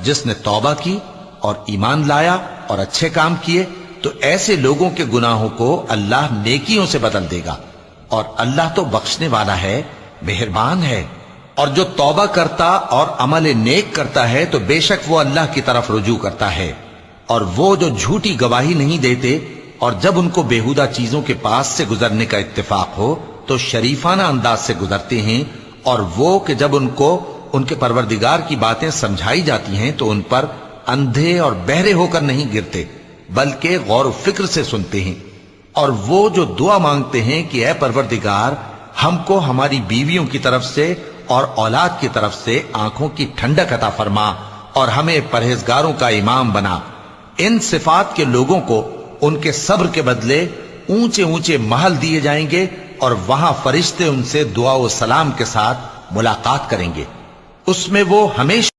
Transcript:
जिसने तौबा की और ईमान लाया और अच्छे काम किए तो ऐसे लोगों के गुनाहों को अल्लाह नेकियों से बदल देगा और अल्लाह तो बख्शने वाला है, मेहरबान है। और जो तौबा करता और अमल नेक करता है तो बेशक वो अल्लाह की तरफ रुजू करता है। और वो जो झूठी गवाही नहीं देते और जब उनको बेहुदा चीजों के पास से गुजरने का इत्तेफाक हो तो शरीफाना अंदाज से गुजरते हैं। और वो कि जब उनको उनके परवरदिगार की बातें समझाई जाती हैं तो उन पर अंधे और बहरे होकर नहीं गिरते बल्कि गौर फिक्र से सुनते हैं। और वो जो दुआ मांगते हैं कि ऐ परवरदिगार हमको हमारी बीवियों की तरफ से और औलाद की तरफ से आंखों की ठंडक अता फरमा और हमें परहेजगारों का इमाम बना। इन सिफात के लोगों को उनके सब्र के बदले ऊंचे ऊंचे महल दिए जाएंगे और वहां फरिश्ते उनसे दुआ व सलाम के साथ मुलाकात करेंगे। उसमें वो हमेशा